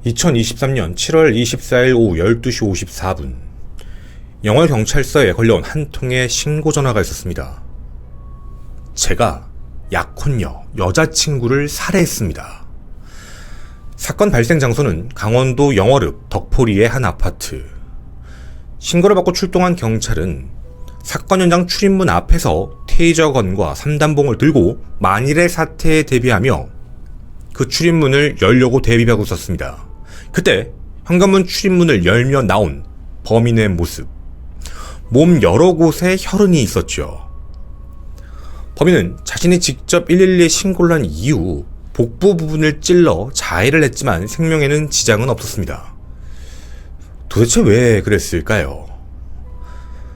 2023년 7월 24일 오후 12시 54분 영월경찰서에 걸려온 한 통의 신고 전화가 있었습니다. 제가 약혼녀 여자친구를 살해했습니다. 사건 발생 장소는 강원도 영월읍 덕포리의 한 아파트. 신고를 받고 출동한 경찰은 사건 현장 출입문 앞에서 테이저건과 3단봉을 들고 만일의 사태에 대비하며 그 출입문을 열려고 대비하고 있었습니다. 그때 현관문 출입문을 열며 나온 범인의 모습. 몸 여러 곳에 혈흔이 있었죠. 범인은 자신이 직접 112에 신고를 한 이후 복부 부분을 찔러 자해를 했지만 생명에는 지장은 없었습니다. 도대체 왜 그랬을까요?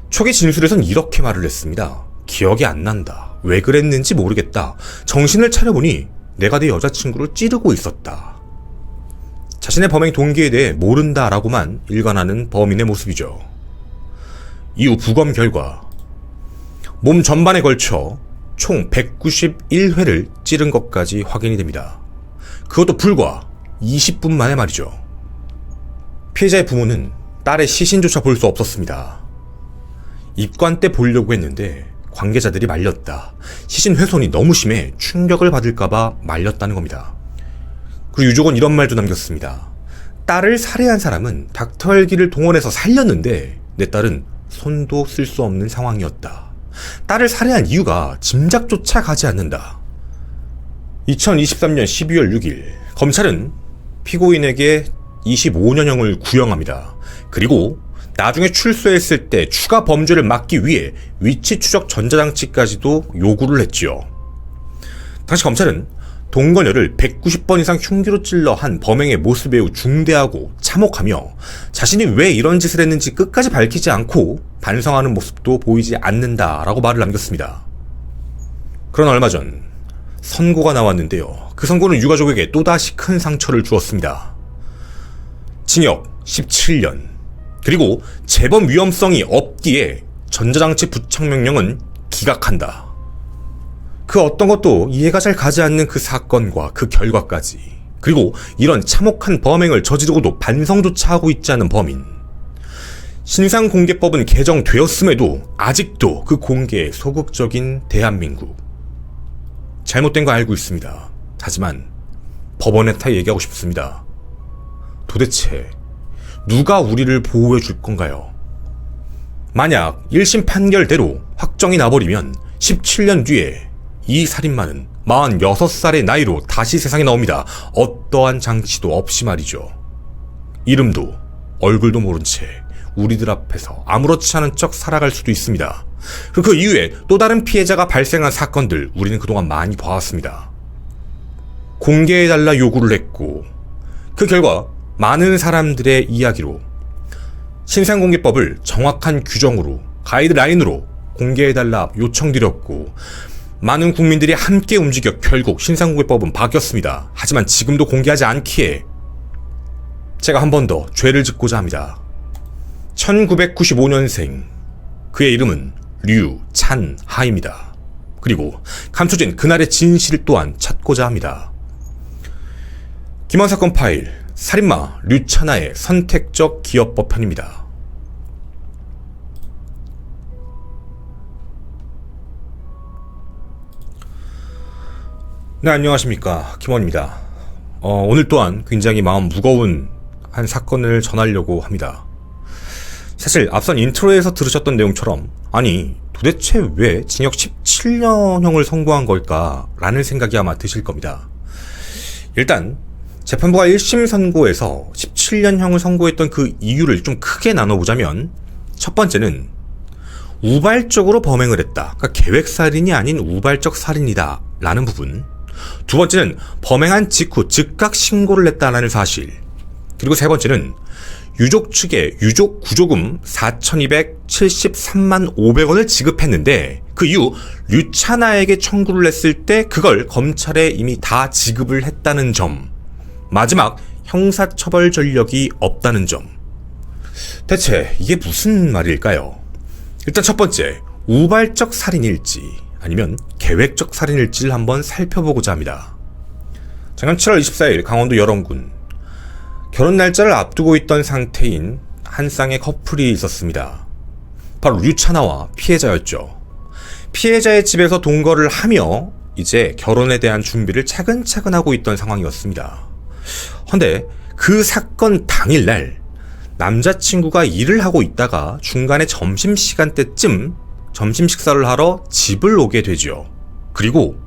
초기 진술에선 이렇게 말을 했습니다. 기억이 안 난다. 왜 그랬는지 모르겠다. 정신을 차려보니 내가 내 여자친구를 찌르고 있었다. 자신의 범행 동기에 대해 모른다라고만 일관하는 범인의 모습이죠. 이후 부검 결과 몸 전반에 걸쳐 총 191회를 찌른 것까지 확인이 됩니다. 그것도 불과 20분 만에 말이죠. 피해자의 부모는 딸의 시신조차 볼 수 없었습니다. 입관 때 보려고 했는데 관계자들이 말렸다. 시신 훼손이 너무 심해 충격을 받을까봐 말렸다는 겁니다. 그리고 유족은 이런 말도 남겼습니다. 딸을 살해한 사람은 닥터 헬기를 동원해서 살렸는데 내 딸은 손도 쓸 수 없는 상황이었다. 딸을 살해한 이유가 짐작조차 가지 않는다. 2023년 12월 6일 검찰은 피고인에게 25년형을 구형합니다. 그리고 나중에 출소했을 때 추가 범죄를 막기 위해 위치 추적 전자장치까지도 요구를 했지요. 당시 검찰은 동거녀를 190번 이상 흉기로 찔러 한 범행의 모습이 매우 중대하고 참혹하며 자신이 왜 이런 짓을 했는지 끝까지 밝히지 않고 반성하는 모습도 보이지 않는다라고 말을 남겼습니다. 그러나 얼마 전 선고가 나왔는데요. 그 선고는 유가족에게 또다시 큰 상처를 주었습니다. 징역 17년 그리고 재범 위험성이 없기에 전자장치 부착 명령은 기각한다. 그 어떤 것도 이해가 잘 가지 않는 그 사건과 그 결과까지, 그리고 이런 참혹한 범행을 저지르고도 반성조차 하고 있지 않은 범인. 신상공개법은 개정되었음에도 아직도 그 공개에 소극적인 대한민국. 잘못된 거 알고 있습니다. 하지만 법원에 다 얘기하고 싶습니다. 도대체 누가 우리를 보호해 줄 건가요? 만약 1심 판결대로 확정이 나버리면 17년 뒤에 이 살인마는 46살의 나이로 다시 세상에 나옵니다. 어떠한 장치도 없이 말이죠. 이름도 얼굴도 모른 채 우리들 앞에서 아무렇지 않은 척 살아갈 수도 있습니다. 그 이후에 또 다른 피해자가 발생한 사건들 우리는 그동안 많이 봐왔습니다. 공개해달라 요구를 했고 그 결과 많은 사람들의 이야기로 신상공개법을 정확한 규정으로 가이드라인으로 공개해달라 요청드렸고 많은 국민들이 함께 움직여 결국 신상공개법은 바뀌었습니다. 하지만 지금도 공개하지 않기에 제가 한 번 더 죄를 짓고자 합니다. 1995년생 그의 이름은 류찬하입니다. 그리고 감춰진 그날의 진실 또한 찾고자 합니다. 김원 사건 파일 살인마 류찬하의 선택적 기업법 편입니다. 네, 안녕하십니까. 김원입니다. 오늘 또한 굉장히 마음 무거운 한 사건을 전하려고 합니다. 사실 앞선 인트로에서 들으셨던 내용처럼 아니 도대체 왜 징역 17년형을 선고한 걸까 라는 생각이 아마 드실 겁니다. 일단 재판부가 1심 선고에서 17년형을 선고했던 그 이유를 좀 크게 나눠보자면 첫 번째는 우발적으로 범행을 했다. 그러니까 계획살인이 아닌 우발적 살인이다 라는 부분. 두 번째는 범행한 직후 즉각 신고를 했다라는 사실. 그리고 세 번째는 유족 측에 유족 구조금 4,273만 500원을 지급했는데 그 이후 류찬하에게 청구를 했을 때 그걸 검찰에 이미 다 지급을 했다는 점. 마지막 형사처벌 전력이 없다는 점. 대체 이게 무슨 말일까요? 일단 첫 번째, 우발적 살인일지 아니면 계획적 살인일지를 한번 살펴보고자 합니다. 작년 7월 24일 강원도 열원군 결혼 날짜를 앞두고 있던 상태인 한 쌍의 커플이 있었습니다. 바로 류차나와 피해자였죠. 피해자의 집에서 동거를 하며 이제 결혼에 대한 준비를 차근차근 하고 있던 상황이었습니다. 헌데 그 사건 당일날 남자친구가 일을 하고 있다가 중간에 점심시간 때쯤 점심 식사를 하러 집을 오게 되죠. 그리고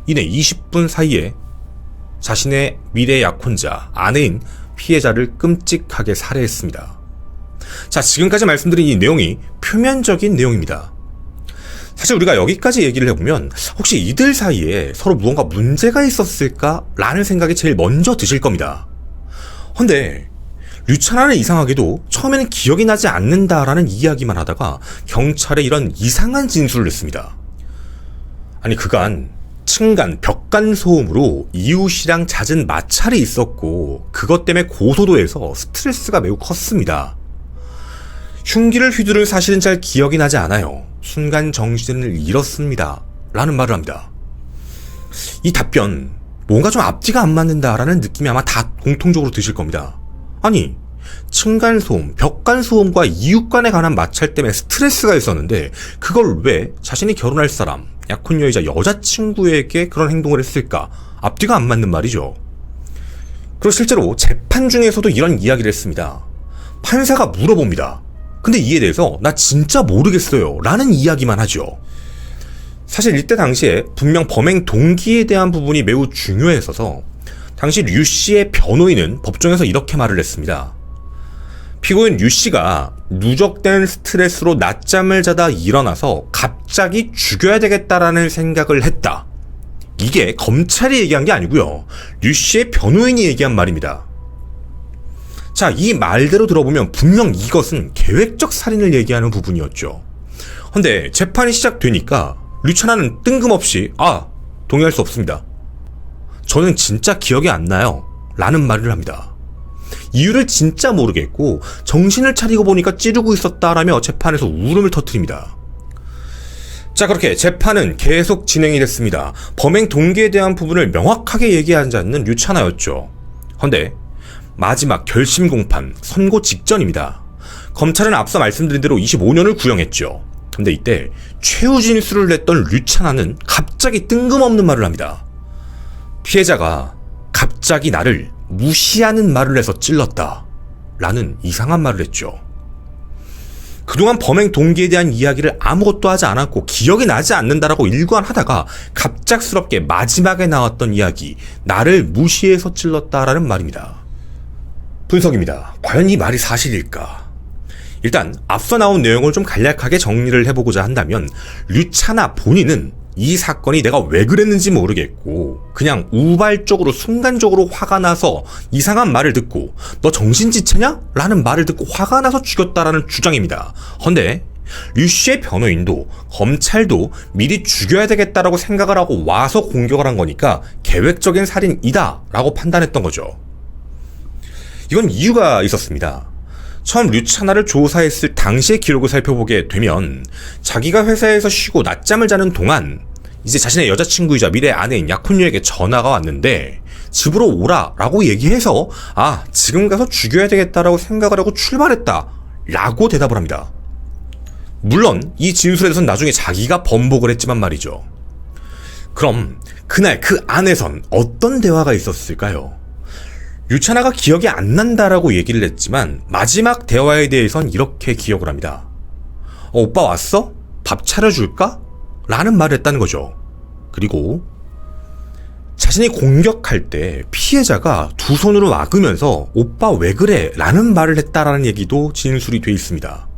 이내 20분 사이에 자신의 미래 약혼자, 아내인 피해자를 끔찍하게 살해했습니다. 자, 지금까지 말씀드린 이 내용이 표면적인 내용입니다. 사실 우리가 여기까지 얘기를 해보면 혹시 이들 사이에 서로 무언가 문제가 있었을까라는 생각이 제일 먼저 드실 겁니다. 헌데 류차나는 이상하게도 처음에는 기억이 나지 않는다라는 이야기만 하다가 경찰에 이런 이상한 진술을 냈습니다. 아니 그간 층간, 벽간 소음으로 이웃이랑 잦은 마찰이 있었고 그것 때문에 고소도에서 스트레스가 매우 컸습니다. 흉기를 휘두른 사실은 잘 기억이 나지 않아요. 순간 정신을 잃었습니다. 라는 말을 합니다. 이 답변 뭔가 좀 앞뒤가 안 맞는다라는 느낌이 아마 다 공통적으로 드실 겁니다. 아니 층간소음, 벽간소음과 이웃 간에 관한 마찰 때문에 스트레스가 있었는데 그걸 왜 자신이 결혼할 사람, 약혼녀이자 여자친구에게 그런 행동을 했을까? 앞뒤가 안 맞는 말이죠. 그리고 실제로 재판 중에서도 이런 이야기를 했습니다. 판사가 물어봅니다. 근데 이에 대해서 나 진짜 모르겠어요 라는 이야기만 하죠. 사실 이때 당시에 분명 범행 동기에 대한 부분이 매우 중요했어서 당시 류 씨의 변호인은 법정에서 이렇게 말을 했습니다. 피고인 류 씨가 누적된 스트레스로 낮잠을 자다 일어나서 갑자기 죽여야 되겠다라는 생각을 했다. 이게 검찰이 얘기한 게 아니고요. 류 씨의 변호인이 얘기한 말입니다. 자, 이 말대로 들어보면 분명 이것은 계획적 살인을 얘기하는 부분이었죠. 근데 재판이 시작되니까 류차나는 뜬금없이 동의할 수 없습니다. 저는 진짜 기억이 안 나요. 라는 말을 합니다. 이유를 진짜 모르겠고 정신을 차리고 보니까 찌르고 있었다라며 재판에서 울음을 터뜨립니다. 자, 그렇게 재판은 계속 진행이 됐습니다. 범행 동기에 대한 부분을 명확하게 얘기하지 않는 류차나였죠. 헌데 마지막 결심 공판, 선고 직전입니다. 검찰은 앞서 말씀드린 대로 25년을 구형했죠. 근데 이때 최후 진술을 냈던 류차나는 갑자기 뜬금없는 말을 합니다. 피해자가 갑자기 나를 무시하는 말을 해서 찔렀다 라는 이상한 말을 했죠. 그동안 범행 동기에 대한 이야기를 아무것도 하지 않았고 기억이 나지 않는다라고 일관하다가 갑작스럽게 마지막에 나왔던 이야기, 나를 무시해서 찔렀다라는 말입니다. 분석입니다. 과연 이 말이 사실일까? 일단 앞서 나온 내용을 좀 간략하게 정리를 해보고자 한다면 류차나 본인은 이 사건이 내가 왜 그랬는지 모르겠고 그냥 우발적으로 순간적으로 화가 나서 이상한 말을 듣고 너 정신지체냐? 라는 말을 듣고 화가 나서 죽였다라는 주장입니다. 헌데 류 씨의 변호인도 검찰도 미리 죽여야 되겠다라고 생각을 하고 와서 공격을 한 거니까 계획적인 살인이다 라고 판단했던 거죠. 이건 이유가 있었습니다. 처음 류차나를 조사했을 당시의 기록을 살펴보게 되면 자기가 회사에서 쉬고 낮잠을 자는 동안 이제 자신의 여자친구이자 미래 아내인 약혼녀에게 전화가 왔는데 집으로 오라 라고 얘기해서 지금 가서 죽여야 되겠다라고 생각을 하고 출발했다 라고 대답을 합니다. 물론 이 진술에 대해서는 나중에 자기가 번복을 했지만 말이죠. 그럼 그날 그 안에선 어떤 대화가 있었을까요? 류차나가 기억이 안 난다라고 얘기를 했지만 마지막 대화에 대해선 이렇게 기억을 합니다. 오빠 왔어? 밥 차려줄까? 라는 말을 했다는 거죠. 그리고 자신이 공격할 때 피해자가 두 손으로 막으면서 오빠 왜 그래? 라는 말을 했다라는 얘기도 진술이 돼 있습니다.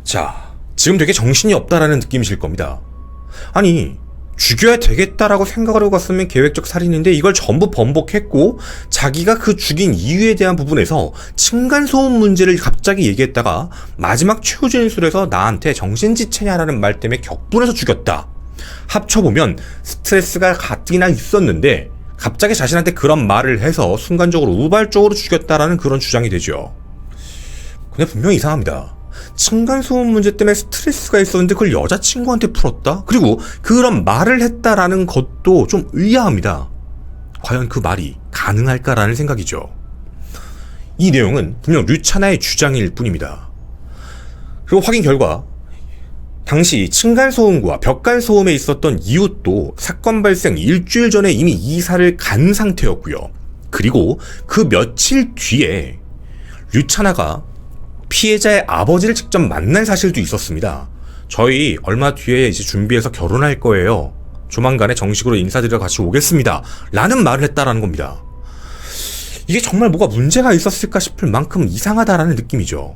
자, 지금 되게 정신이 없다라는 느낌이실 겁니다. 아니 죽여야 되겠다라고 생각을 하고 갔으면 계획적 살인인데 이걸 전부 번복했고 자기가 그 죽인 이유에 대한 부분에서 층간소음 문제를 갑자기 얘기했다가 마지막 최후 진술에서 나한테 정신지체냐라는 말 때문에 격분해서 죽였다. 합쳐보면 스트레스가 가뜩이나 있었는데 갑자기 자신한테 그런 말을 해서 순간적으로 우발적으로 죽였다라는 그런 주장이 되죠. 근데 분명히 이상합니다. 층간소음 문제 때문에 스트레스가 있었는데 그걸 여자친구한테 풀었다? 그리고 그런 말을 했다라는 것도 좀 의아합니다. 과연 그 말이 가능할까라는 생각이죠. 이 내용은 분명 류차나의 주장일 뿐입니다. 그리고 확인 결과 당시 층간소음과 벽간소음에 있었던 이웃도 사건 발생 일주일 전에 이미 이사를 간 상태였고요. 그리고 그 며칠 뒤에 류차나가 피해자의 아버지를 직접 만난 사실도 있었습니다. 저희 얼마 뒤에 이제 준비해서 결혼할 거예요. 조만간에 정식으로 인사드리러 같이 오겠습니다. 라는 말을 했다라는 겁니다. 이게 정말 뭐가 문제가 있었을까 싶을 만큼 이상하다라는 느낌이죠.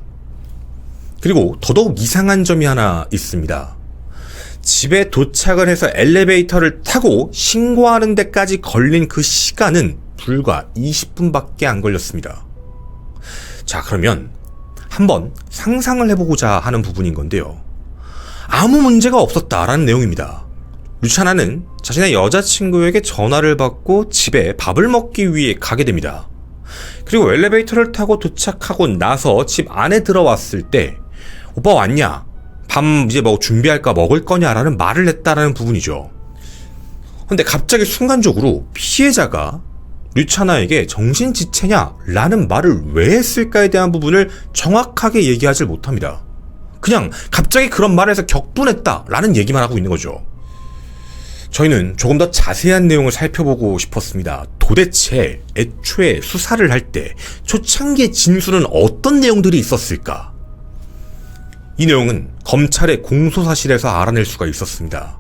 그리고 더더욱 이상한 점이 하나 있습니다. 집에 도착을 해서 엘리베이터를 타고 신고하는 데까지 걸린 그 시간은 불과 20분밖에 안 걸렸습니다. 자, 그러면 한번 상상을 해보고자 하는 부분인 건데요. 아무 문제가 없었다라는 내용입니다. 류차나는 자신의 여자친구에게 전화를 받고 집에 밥을 먹기 위해 가게 됩니다. 그리고 엘리베이터를 타고 도착하고 나서 집 안에 들어왔을 때 오빠 왔냐? 밤 이제 뭐 준비할까 먹을 거냐라는 말을 했다라는 부분이죠. 근데 갑자기 순간적으로 피해자가 류차나에게 정신지체냐? 라는 말을 왜 했을까에 대한 부분을 정확하게 얘기하지 못합니다. 그냥 갑자기 그런 말을 해서 격분했다 라는 얘기만 하고 있는 거죠. 저희는 조금 더 자세한 내용을 살펴보고 싶었습니다. 도대체 애초에 수사를 할 때 초창기의 진술은 어떤 내용들이 있었을까? 이 내용은 검찰의 공소사실에서 알아낼 수가 있었습니다.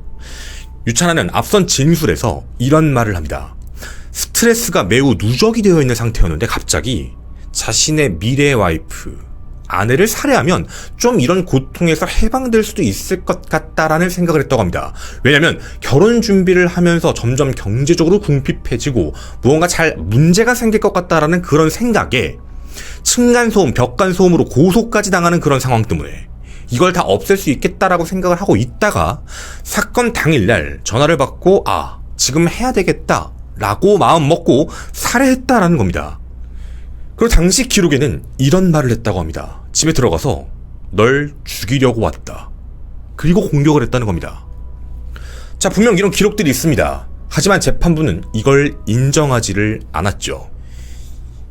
류차나는 앞선 진술에서 이런 말을 합니다. 스트레스가 매우 누적이 되어 있는 상태였는데 갑자기 자신의 미래 와이프, 아내를 살해하면 좀 이런 고통에서 해방될 수도 있을 것 같다라는 생각을 했다고 합니다. 왜냐면 결혼 준비를 하면서 점점 경제적으로 궁핍해지고 무언가 잘 문제가 생길 것 같다라는 그런 생각에 층간소음, 벽간소음으로 고소까지 당하는 그런 상황 때문에 이걸 다 없앨 수 있겠다라고 생각을 하고 있다가 사건 당일날 전화를 받고 지금 해야 되겠다 라고 마음 먹고 살해했다라는 겁니다. 그리고 당시 기록에는 이런 말을 했다고 합니다. 집에 들어가서 널 죽이려고 왔다. 그리고 공격을 했다는 겁니다. 자, 분명 이런 기록들이 있습니다. 하지만 재판부는 이걸 인정하지를 않았죠.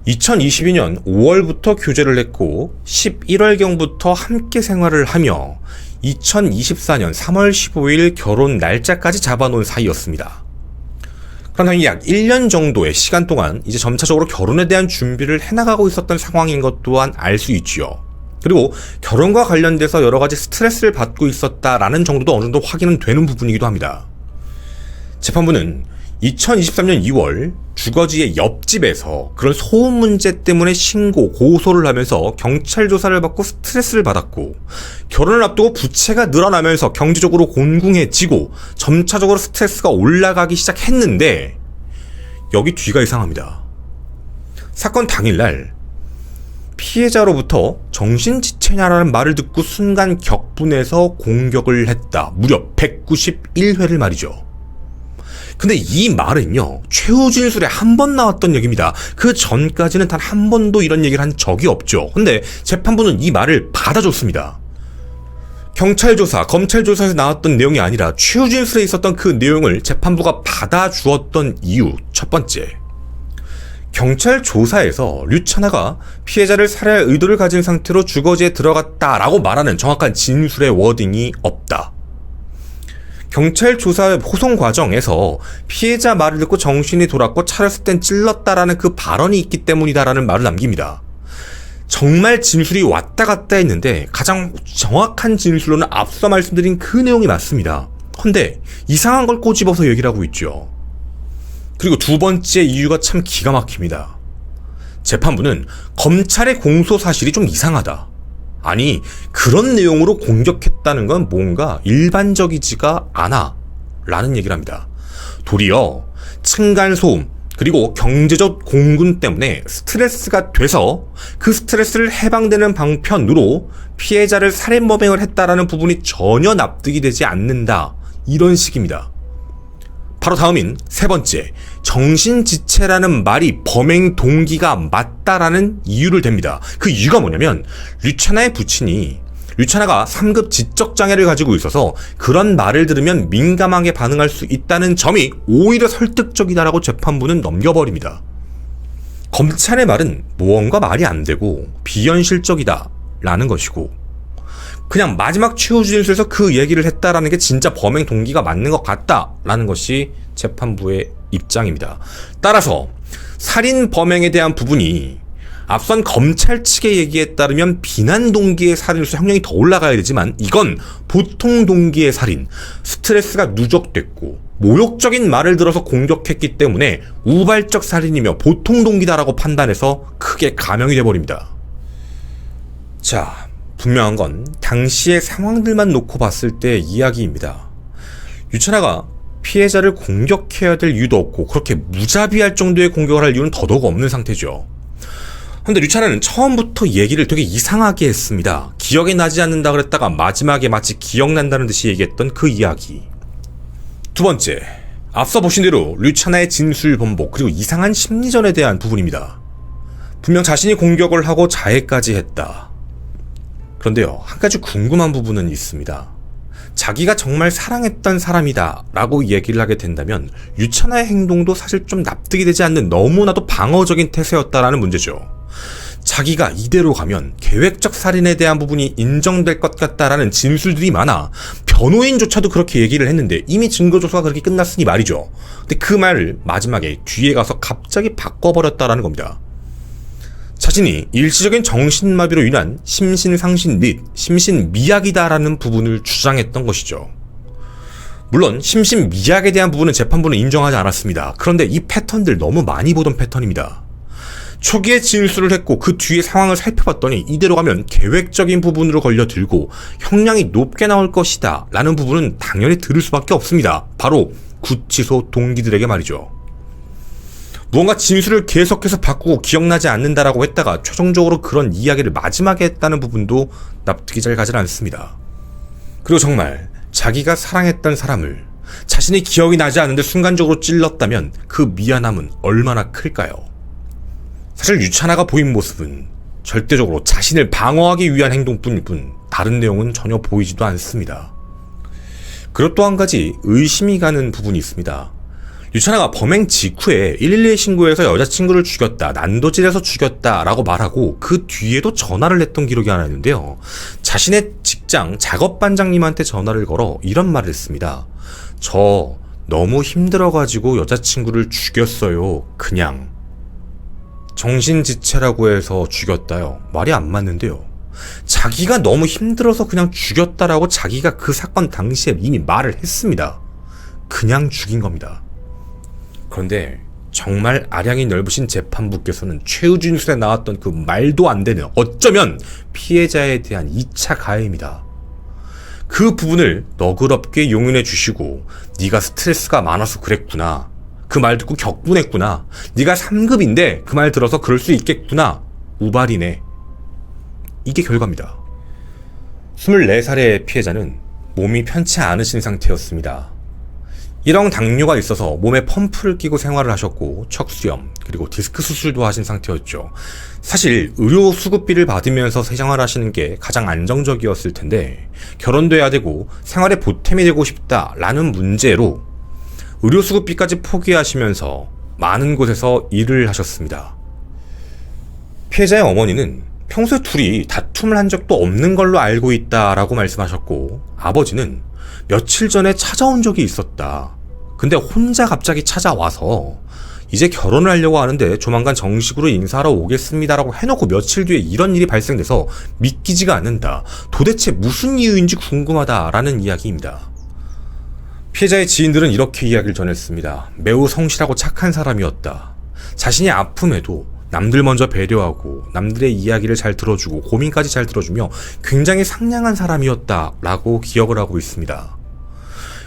2022년 5월부터 교제를 했고 11월경부터 함께 생활을 하며 2024년 3월 15일 결혼 날짜까지 잡아놓은 사이였습니다. 그러나 약 1년 정도의 시간 동안 이제 점차적으로 결혼에 대한 준비를 해나가고 있었던 상황인 것 또한 알 수 있지요. 그리고 결혼과 관련돼서 여러 가지 스트레스를 받고 있었다라는 정도도 어느 정도 확인은 되는 부분이기도 합니다. 재판부는 2023년 2월 주거지의 옆집에서 그런 소음 문제 때문에 고소를 하면서 경찰 조사를 받고 스트레스를 받았고 결혼을 앞두고 부채가 늘어나면서 경제적으로 곤궁해지고 점차적으로 스트레스가 올라가기 시작했는데 여기 뒤가 이상합니다. 사건 당일날 피해자로부터 정신지체냐라는 말을 듣고 순간 격분해서 공격을 했다. 무려 191회를 말이죠. 근데 이 말은요, 최후 진술에 한 번 나왔던 얘기입니다. 그 전까지는 단 한 번도 이런 얘기를 한 적이 없죠. 근데 재판부는 이 말을 받아줬습니다. 경찰 조사, 검찰 조사에서 나왔던 내용이 아니라 최후 진술에 있었던 그 내용을 재판부가 받아주었던 이유, 첫 번째. 경찰 조사에서 류차나가 피해자를 살해할 의도를 가진 상태로 주거지에 들어갔다라고 말하는 정확한 진술의 워딩이 없다. 경찰 조사 호송 과정에서 피해자 말을 듣고 정신이 돌았고 차렸을 땐 찔렀다라는 그 발언이 있기 때문이다라는 말을 남깁니다. 정말 진술이 왔다 갔다 했는데 가장 정확한 진술로는 앞서 말씀드린 그 내용이 맞습니다. 근데 이상한 걸 꼬집어서 얘기를 하고 있죠. 그리고 두 번째 이유가 참 기가 막힙니다. 재판부는 검찰의 공소 사실이 좀 이상하다. 아니, 그런 내용으로 공격했다는 건 뭔가 일반적이지가 않아 라는 얘기를 합니다. 도리어 층간소음 그리고 경제적 공군 때문에 스트레스가 돼서 그 스트레스를 해방되는 방편으로 피해자를 살인범행을 했다라는 부분이 전혀 납득이 되지 않는다. 이런 식입니다. 바로 다음인 세 번째, 정신지체라는 말이 범행 동기가 맞다라는 이유를 댑니다. 그 이유가 뭐냐면 류차나의 부친이 류차나가 3급 지적장애를 가지고 있어서 그런 말을 들으면 민감하게 반응할 수 있다는 점이 오히려 설득적이다라고 재판부는 넘겨버립니다. 검찰의 말은 무언가 말이 안 되고 비현실적이다 라는 것이고, 그냥 마지막 최후 진술에서 그 얘기를 했다라는 게 진짜 범행 동기가 맞는 것 같다라는 것이 재판부의 입장입니다. 따라서 살인 범행에 대한 부분이 앞선 검찰 측의 얘기에 따르면 비난 동기의 살인으로서 형량이 더 올라가야 되지만, 이건 보통 동기의 살인, 스트레스가 누적됐고 모욕적인 말을 들어서 공격했기 때문에 우발적 살인이며 보통 동기다라고 판단해서 크게 감형이 돼버립니다. 자, 분명한 건 당시의 상황들만 놓고 봤을 때의 이야기입니다. 유찬아가 피해자를 공격해야 될 이유도 없고 그렇게 무자비할 정도의 공격을 할 이유는 더더욱 없는 상태죠. 근데 류찬아는 처음부터 얘기를 되게 이상하게 했습니다. 기억이 나지 않는다 그랬다가 마지막에 마치 기억난다는 듯이 얘기했던 그 이야기. 두 번째, 앞서 보신 대로 류찬아의 진술 번복 그리고 이상한 심리전에 대한 부분입니다. 분명 자신이 공격을 하고 자해까지 했다. 그런데요, 한 가지 궁금한 부분은 있습니다. 자기가 정말 사랑했던 사람이다 라고 얘기를 하게 된다면 류찬아의 행동도 사실 좀 납득이 되지 않는 너무나도 방어적인 태세였다라는 문제죠. 자기가 이대로 가면 계획적 살인에 대한 부분이 인정될 것 같다라는 진술들이 많아 변호인조차도 그렇게 얘기를 했는데 이미 증거조사가 그렇게 끝났으니 말이죠. 근데 그 말을 마지막에 뒤에 가서 갑자기 바꿔버렸다라는 겁니다. 자신이 일시적인 정신마비로 인한 심신상신 및 심신미약이다라는 부분을 주장했던 것이죠. 물론 심신미약에 대한 부분은 재판부는 인정하지 않았습니다. 그런데 이 패턴들 너무 많이 보던 패턴입니다. 초기에 진술을 했고 그 뒤에 상황을 살펴봤더니 이대로 가면 계획적인 부분으로 걸려들고 형량이 높게 나올 것이다 라는 부분은 당연히 들을 수밖에 없습니다. 바로 구치소 동기들에게 말이죠. 무언가 진술을 계속해서 바꾸고 기억나지 않는다라고 했다가 최종적으로 그런 이야기를 마지막에 했다는 부분도 납득이 잘 가지 않습니다. 그리고 정말 자기가 사랑했던 사람을 자신이 기억이 나지 않는데 순간적으로 찔렀다면 그 미안함은 얼마나 클까요? 사실 유찬아가 보인 모습은 절대적으로 자신을 방어하기 위한 행동뿐일 뿐 다른 내용은 전혀 보이지도 않습니다. 그리고 또 한 가지 의심이 가는 부분이 있습니다. 유찬아가 범행 직후에 112에 신고해서 여자친구를 죽였다, 난도질해서 죽였다 라고 말하고 그 뒤에도 전화를 했던 기록이 하나 있는데요. 자신의 직장 작업반장님한테 전화를 걸어 이런 말을 했습니다. 저 너무 힘들어가지고 여자친구를 죽였어요. 그냥. 정신지체라고 해서 죽였다요. 말이 안 맞는데요. 자기가 너무 힘들어서 그냥 죽였다라고 자기가 그 사건 당시에 이미 말을 했습니다. 그냥 죽인 겁니다. 그런데 정말 아량이 넓으신 재판부께서는 최후 진술에 나왔던 그 말도 안 되는 어쩌면 피해자에 대한 2차 가해입니다. 그 부분을 너그럽게 용인해 주시고 네가 스트레스가 많아서 그랬구나. 그 말 듣고 격분했구나. 네가 3급인데 그 말 들어서 그럴 수 있겠구나. 우발이네. 이게 결과입니다. 24살의 피해자는 몸이 편치 않으신 상태였습니다. 1형 당뇨가 있어서 몸에 펌프를 끼고 생활을 하셨고 척수염 그리고 디스크 수술도 하신 상태였죠. 사실 의료 수급비를 받으면서 생활하시는 게 가장 안정적이었을 텐데 결혼도 해야 되고 생활에 보탬이 되고 싶다라는 문제로 의료 수급비까지 포기하시면서 많은 곳에서 일을 하셨습니다. 피해자의 어머니는 평소에 둘이 다툼을 한 적도 없는 걸로 알고 있다라고 말씀하셨고 아버지는 며칠 전에 찾아온 적이 있었다. 근데 혼자 갑자기 찾아와서 이제 결혼을 하려고 하는데 조만간 정식으로 인사하러 오겠습니다라고 해놓고 며칠 뒤에 이런 일이 발생돼서 믿기지가 않는다. 도대체 무슨 이유인지 궁금하다라는 이야기입니다. 피해자의 지인들은 이렇게 이야기를 전했습니다. 매우 성실하고 착한 사람이었다. 자신이 아픔에도 남들 먼저 배려하고 남들의 이야기를 잘 들어주고 고민까지 잘 들어주며 굉장히 상냥한 사람이었다라고 기억을 하고 있습니다.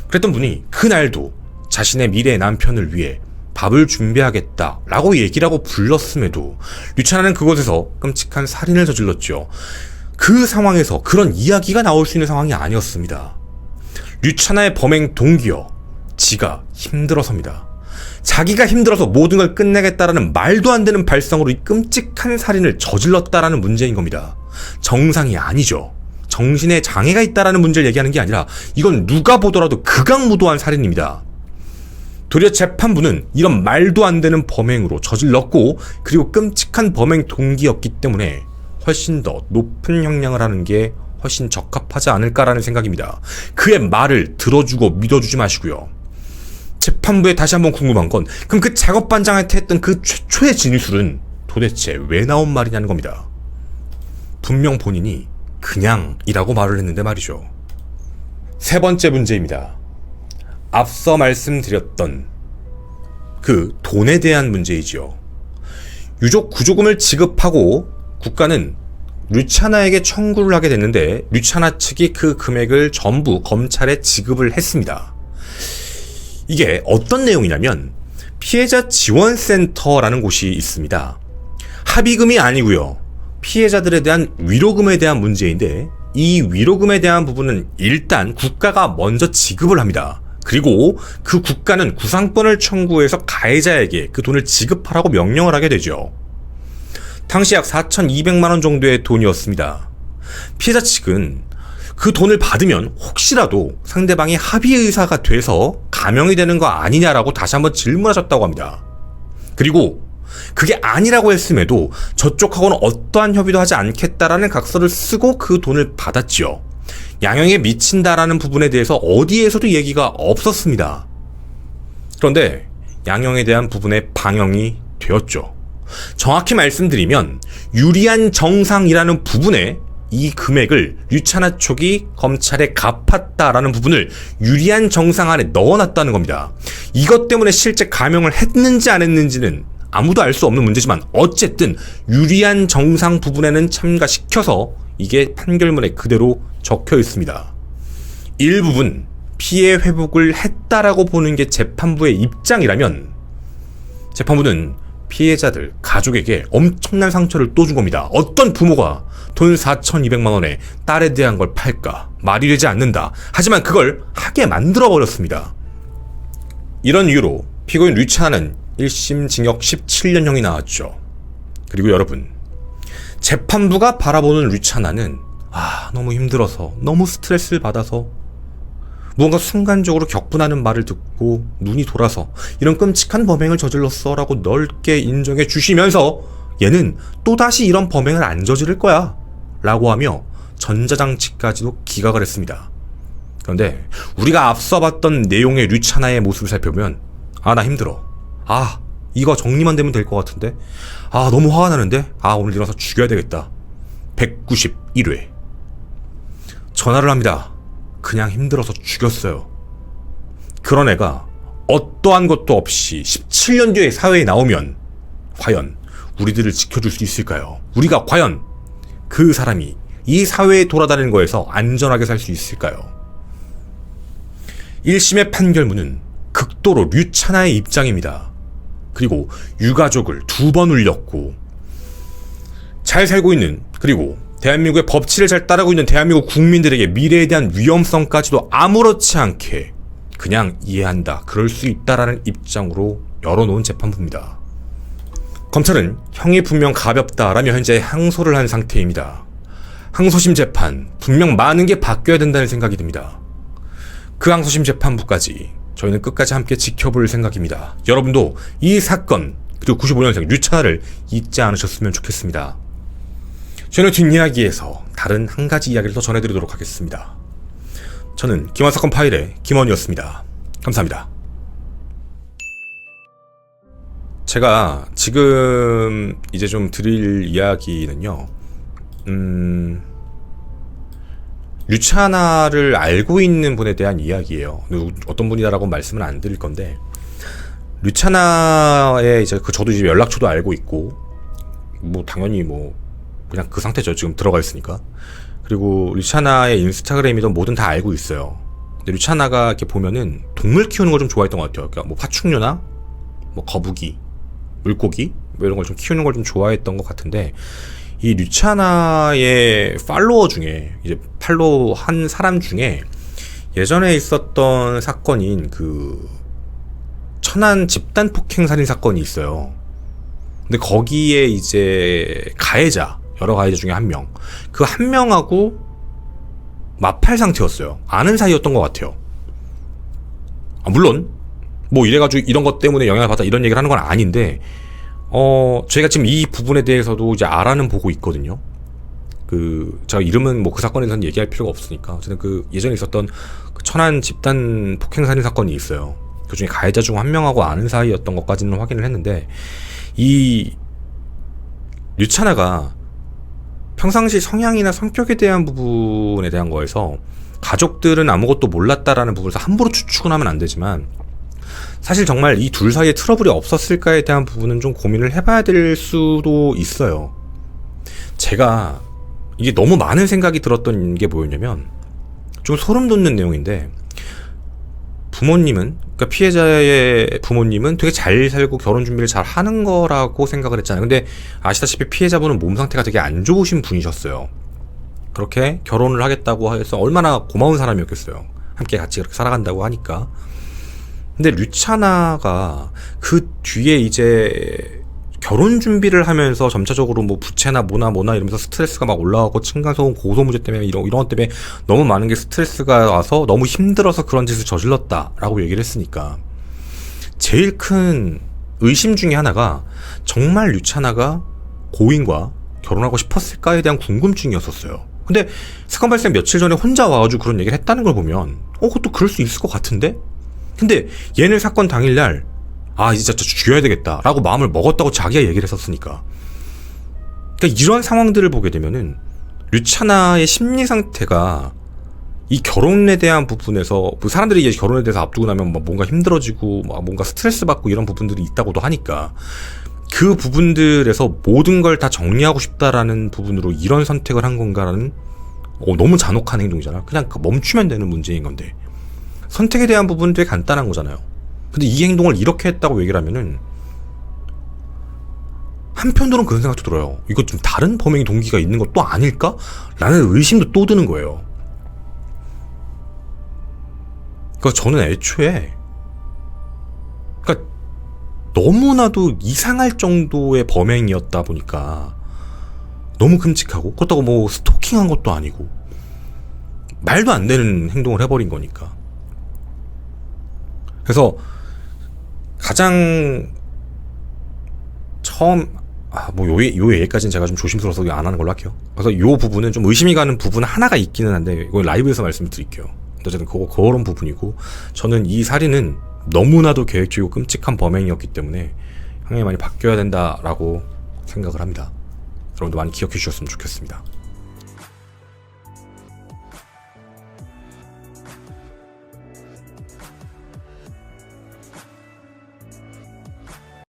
그랬던 분이 그날도 자신의 미래 남편을 위해 밥을 준비하겠다라고 얘기를 하고 불렀음에도 류찬아는 그곳에서 끔찍한 살인을 저질렀죠. 그 상황에서 그런 이야기가 나올 수 있는 상황이 아니었습니다. 류찬아의 범행 동기여 지가 힘들어서입니다. 자기가 힘들어서 모든 걸 끝내겠다라는 말도 안 되는 발상으로 이 끔찍한 살인을 저질렀다라는 문제인 겁니다. 정상이 아니죠. 정신에 장애가 있다라는 문제를 얘기하는 게 아니라 이건 누가 보더라도 극악무도한 살인입니다. 도리어 재판부는 이런 말도 안 되는 범행으로 저질렀고 그리고 끔찍한 범행 동기였기 때문에 훨씬 더 높은 형량을 하는 게 훨씬 적합하지 않을까라는 생각입니다. 그의 말을 들어주고 믿어주지 마시고요. 재판부에 다시 한번 궁금한 건 그럼 그 작업반장한테 했던 그 최초의 진술은 도대체 왜 나온 말이냐는 겁니다. 분명 본인이 그냥이라고 말을 했는데 말이죠. 세 번째 문제입니다. 앞서 말씀드렸던 그 돈에 대한 문제이지요. 유족 구조금을 지급하고 국가는 류차나에게 청구를 하게 됐는데 류차나 측이 그 금액을 전부 검찰에 지급을 했습니다. 이게 어떤 내용이냐면 피해자 지원센터라는 곳이 있습니다. 합의금이 아니고요. 피해자들에 대한 위로금에 대한 문제인데 이 위로금에 대한 부분은 일단 국가가 먼저 지급을 합니다. 그리고 그 국가는 구상권을 청구해서 가해자에게 그 돈을 지급하라고 명령을 하게 되죠. 당시 약 4,200만 원 정도의 돈이었습니다. 피해자 측은 그 돈을 받으면 혹시라도 상대방이 합의 의사가 돼서 감형이 되는 거 아니냐라고 다시 한번 질문하셨다고 합니다. 그리고 그게 아니라고 했음에도 저쪽하고는 어떠한 협의도 하지 않겠다라는 각서를 쓰고 그 돈을 받았지요. 양형에 미친다라는 부분에 대해서 어디에서도 얘기가 없었습니다. 그런데 양형에 대한 부분에 방영이 되었죠. 정확히 말씀드리면 유리한 정상이라는 부분에 이 금액을 류차나 쪽이 검찰에 갚았다라는 부분을 유리한 정상 안에 넣어놨다는 겁니다. 이것 때문에 실제 감형을 했는지 안 했는지는 아무도 알 수 없는 문제지만 어쨌든 유리한 정상 부분에는 참가시켜서 이게 판결문에 그대로 적혀 있습니다. 일부분 피해 회복을 했다라고 보는 게 재판부의 입장이라면 재판부는 피해자들 가족에게 엄청난 상처를 또 준 겁니다. 어떤 부모가 돈 4,200만 원에 딸에 대한 걸 팔까? 말이 되지 않는다. 하지만 그걸 하게 만들어버렸습니다. 이런 이유로 피고인 류차나는 1심 징역 17년형이 나왔죠. 그리고 여러분, 재판부가 바라보는 류차나는 너무 힘들어서 너무 스트레스를 받아서 무언가 순간적으로 격분하는 말을 듣고 눈이 돌아서 이런 끔찍한 범행을 저질렀어 라고 넓게 인정해 주시면서 얘는 또다시 이런 범행을 안 저지를 거야 라고 하며 전자장치까지도 기각을 했습니다. 그런데 우리가 앞서 봤던 내용의 류차나의 모습을 살펴보면 나 힘들어. 이거 정리만 되면 될 것 같은데. 너무 화가 나는데. 오늘 일어나서 죽여야 되겠다. 191회. 전화를 합니다. 그냥 힘들어서 죽였어요. 그런 애가 어떠한 것도 없이 17년 뒤에 사회에 나오면 과연 우리들을 지켜줄 수 있을까요? 우리가 과연 그 사람이 이 사회에 돌아다니는 거에서 안전하게 살 수 있을까요? 1심의 판결문은 극도로 류차나의 입장입니다. 그리고 유가족을 2번 울렸고 잘 살고 있는, 그리고 대한민국의 법치를 잘 따르고 있는 대한민국 국민들에게 미래에 대한 위험성까지도 아무렇지 않게 그냥 이해한다, 그럴 수 있다라는 입장으로 열어놓은 재판부입니다. 검찰은 형이 분명 가볍다라며 현재 항소를 한 상태입니다. 항소심 재판 분명 많은 게 바뀌어야 된다는 생각이 듭니다. 그 항소심 재판부까지 저희는 끝까지 함께 지켜볼 생각입니다. 여러분도 이 사건, 그리고 95년생 류차나를 잊지 않으셨으면 좋겠습니다. 저는 뒷이야기에서 다른 한 가지 이야기를 더 전해드리도록 하겠습니다. 저는 김원사건 파일의 김원이었습니다. 감사합니다. 제가 지금 이제 좀 드릴 이야기는요, 류차나를 알고 있는 분에 대한 이야기예요. 어떤 분이다라고 말씀은 안 드릴 건데, 류차나의 이제 저도 이제 연락처도 알고 있고, 당연히 그냥 그 상태죠. 지금 들어가 있으니까. 그리고 류차나의 인스타그램이든 뭐든 다 알고 있어요. 근데 류차나가 이렇게 보면은 동물 키우는 걸 좀 좋아했던 것 같아요. 그러니까 파충류나 거북이, 물고기 이런 걸 좀 키우는 걸 좀 좋아했던 것 같은데, 이 류차나의 팔로워 중에 이제 팔로우 한 사람 중에 예전에 있었던 사건인 그 천안 집단 폭행 살인 사건이 있어요. 근데 거기에 이제 가해자, 여러 가해자 중에 한 명, 그 한 명하고 마팔 상태였어요. 아는 사이였던 것 같아요. 물론 뭐 이래가지고 이런 것 때문에 영향을 받아 이런 얘기를 하는 건 아닌데, 저희가 지금 이 부분에 대해서도 이제 알아는 보고 있거든요. 제가 이름은 뭐 그 사건에서는 얘기할 필요가 없으니까. 어쨌든 예전에 있었던 그 천안 집단 폭행살인 사건이 있어요. 그 중에 가해자 중 한 명하고 아는 사이였던 것까지는 확인을 했는데, 이 류차나가 평상시 성향이나 성격에 대한 부분에 대한 거에서 가족들은 아무것도 몰랐다라는 부분에서 함부로 추측은 하면 안 되지만, 사실 정말 이 둘 사이에 트러블이 없었을까에 대한 부분은 좀 고민을 해봐야 될 수도 있어요. 제가 이게 너무 많은 생각이 들었던 게 뭐였냐면, 좀 소름 돋는 내용인데, 부모님은, 그러니까 피해자의 부모님은 되게 잘 살고 결혼 준비를 잘 하는 거라고 생각을 했잖아요. 근데 아시다시피 피해자분은 몸 상태가 되게 안 좋으신 분이셨어요. 그렇게 결혼을 하겠다고 해서 얼마나 고마운 사람이었겠어요. 함께 같이 그렇게 살아간다고 하니까. 근데 류차나가 그 뒤에 이제 결혼 준비를 하면서 점차적으로 뭐 부채나 뭐나 이러면서 스트레스가 막 올라가고 층간소음 고소 문제 때문에 이런 것 때문에 너무 많은 게 스트레스가 와서 너무 힘들어서 그런 짓을 저질렀다라고 얘기를 했으니까, 제일 큰 의심 중에 하나가 정말 류차나가 고인과 결혼하고 싶었을까에 대한 궁금증이었었어요. 근데 사건 발생 며칠 전에 혼자 와가지고 그런 얘기를 했다는 걸 보면 그것도 그럴 수 있을 것 같은데? 근데 얘는 사건 당일날 이제 진짜 죽여야 되겠다 라고 마음을 먹었다고 자기가 얘기를 했었으니까, 그러니까 이런 상황들을 보게 되면은 류차나의 심리 상태가 이 결혼에 대한 부분에서, 사람들이 이제 결혼에 대해서 앞두고 나면 뭔가 힘들어지고 뭔가 스트레스 받고 이런 부분들이 있다고도 하니까, 그 부분들에서 모든 걸 다 정리하고 싶다라는 부분으로 이런 선택을 한 건가라는, 너무 잔혹한 행동이잖아. 그냥 멈추면 되는 문제인 건데, 선택에 대한 부분은 되게 간단한 거잖아요. 근데 이 행동을 이렇게 했다고 얘기를 하면은, 한편으로는 그런 생각도 들어요. 이거 좀 다른 범행의 동기가 있는 것도 아닐까? 라는 의심도 또 드는 거예요. 그러니까 저는 애초에, 그러니까 너무나도 이상할 정도의 범행이었다 보니까 너무 끔찍하고, 그렇다고 뭐 스토킹한 것도 아니고 말도 안 되는 행동을 해버린 거니까. 그래서 가장 처음 요 얘기까지는 제가 좀 조심스러워서 안 하는 걸로 할게요. 그래서 요 부분은 좀 의심이 가는 부분 하나가 있기는 한데, 이거 라이브에서 말씀을 드릴게요. 어쨌든 그런 부분이고, 저는 이 살인은 너무나도 계획적이고 끔찍한 범행이었기 때문에 형량이 많이 바뀌어야 된다라고 생각을 합니다. 여러분도 많이 기억해 주셨으면 좋겠습니다.